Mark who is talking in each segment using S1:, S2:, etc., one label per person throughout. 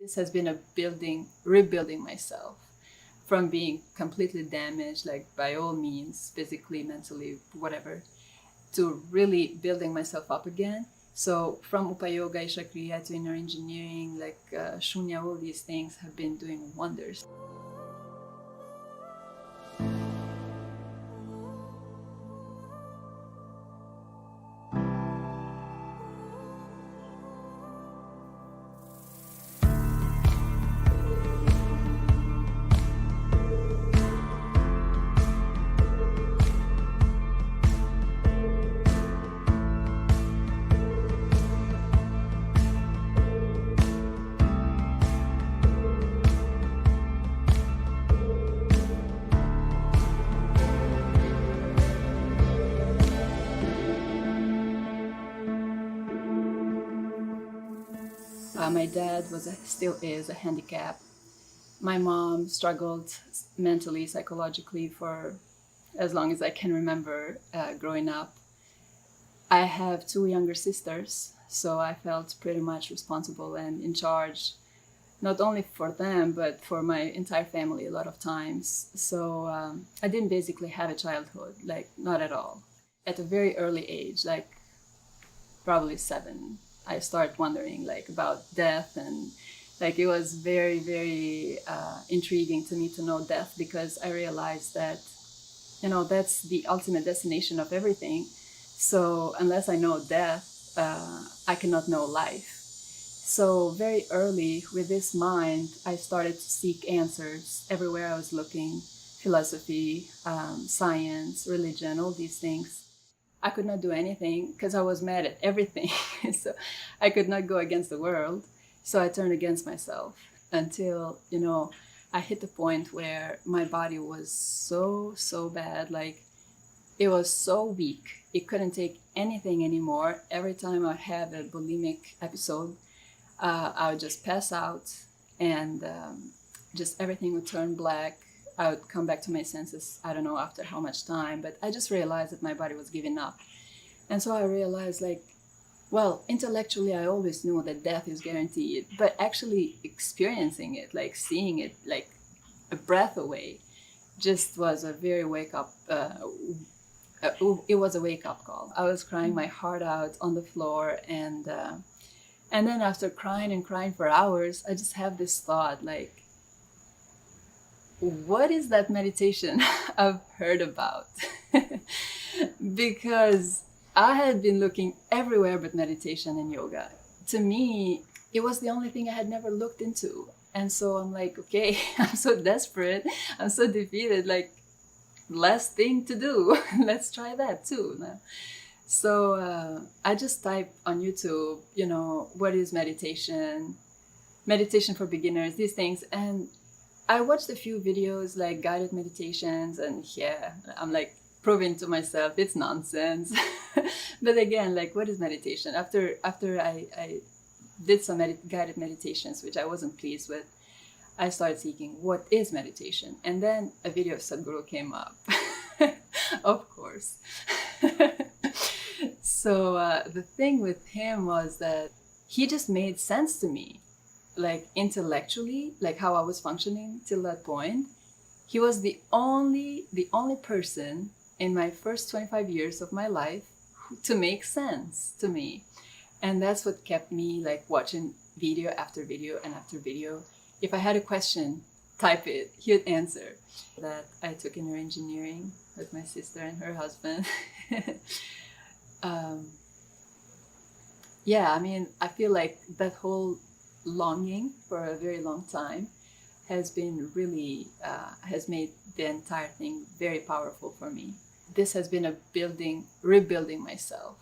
S1: This has been a rebuilding myself from being completely damaged, like by all means, physically, mentally, whatever, to really building myself up again. So from Upayoga, Isha Kriya to inner engineering, like Shunya, all these things have been doing wonders. My dad still is a handicap. My mom struggled mentally, psychologically for as long as I can remember growing up. I have two younger sisters, so I felt pretty much responsible and in charge, not only for them, but for my entire family a lot of times. So I didn't basically have a childhood, like not at all. At a very early age, like probably 7, I started wondering like about death, and like it was very, very intriguing to me to know death, because I realized that, you know, that's the ultimate destination of everything. So unless I know death, I cannot know life. So very early with this mind, I started to seek answers everywhere I was looking: philosophy, science, religion, all these things. I could not do anything because I was mad at everything. So I could not go against the world. So I turned against myself until, you know, I hit the point where my body was so bad. Like it was so weak. It couldn't take anything anymore. Every time I had a bulimic episode, I would just pass out, and just everything would turn black. I would come back to my senses, I don't know after how much time, but I just realized that my body was giving up. And so I realized, like, well, intellectually, I always knew that death is guaranteed, but actually experiencing it, like seeing it, like a breath away, just was a very it was a wake-up call. I was crying my heart out on the floor, and then after crying for hours, I just have this thought, like, what is that meditation I've heard about? Because I had been looking everywhere but meditation and yoga. To me, it was the only thing I had never looked into. And so I'm like, okay, I'm so desperate. I'm so defeated. Like, last thing to do. Let's try that too. So I just type on YouTube, you know, what is meditation? Meditation for beginners, these things. And I watched a few videos, like guided meditations, and yeah, I'm like proving to myself it's nonsense. But again, like, what is meditation? After I did some guided meditations, which I wasn't pleased with, I started seeking what is meditation. And then a video of Sadhguru came up, of course. So the thing with him was that he just made sense to me. Like intellectually, like how I was functioning till that point, he was the only person in my first 25 years of my life to make sense to me. And that's what kept me like watching video after video and after video. If I had a question, type it, he would answer. That I took inner engineering with my sister and her husband. Yeah, I mean, I feel like that whole longing for a very long time has been really has made the entire thing very powerful for me. This has been a rebuilding myself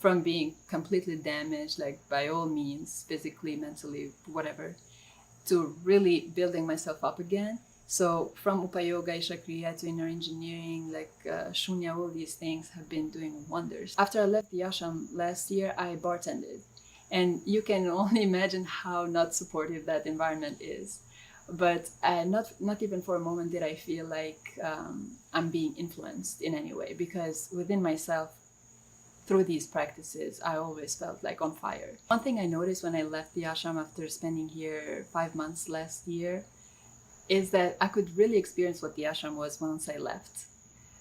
S1: from being completely damaged, like by all means, physically, mentally, whatever, to really building myself up again. So from Upayoga, Isha Kriya to inner engineering, like Shunya, all these things have been doing wonders. After I left the ashram last year, I bartended. And you can only imagine how not supportive that environment is. But not even for a moment did I feel like I'm being influenced in any way, because within myself, through these practices, I always felt like on fire. One thing I noticed when I left the ashram after spending here 5 months last year is that I could really experience what the ashram was once I left.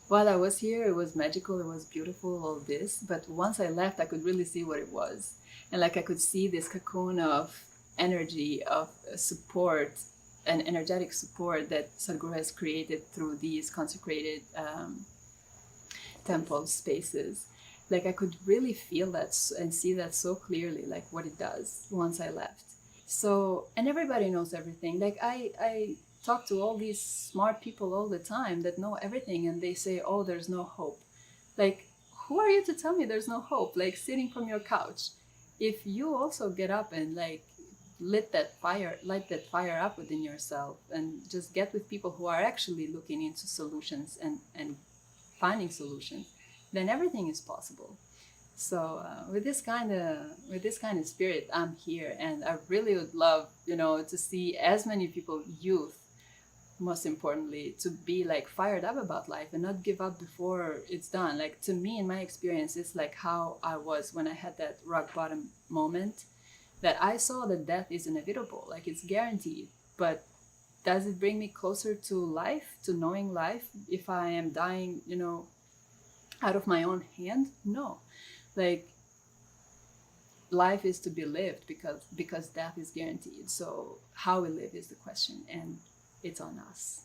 S1: While I was here, it was magical, it was beautiful, all this, but once I left, I could really see what it was. And like I could see this cocoon of energy, of support, and energetic support that Sadhguru has created through these consecrated temple spaces. Like I could really feel that and see that so clearly, like what it does once I left. So, and everybody knows everything. Like I talk to all these smart people all the time that know everything, and they say, oh, there's no hope. Like, who are you to tell me there's no hope? Like sitting from your couch. If you also get up and like light that fire up within yourself and just get with people who are actually looking into solutions and finding solutions, then everything is possible. So with this kind of spirit, I'm here, and I really would love, to see as many people, youth, most importantly, to be like fired up about life and not give up before it's done. Like to me, in my experience, it's like how I was when I had that rock bottom moment, that I saw that death is inevitable, like it's guaranteed. But does it bring me closer to life, to knowing life, if I am dying, out of my own hand? No. Like life is to be lived because death is guaranteed. So how we live is the question, and it's on us.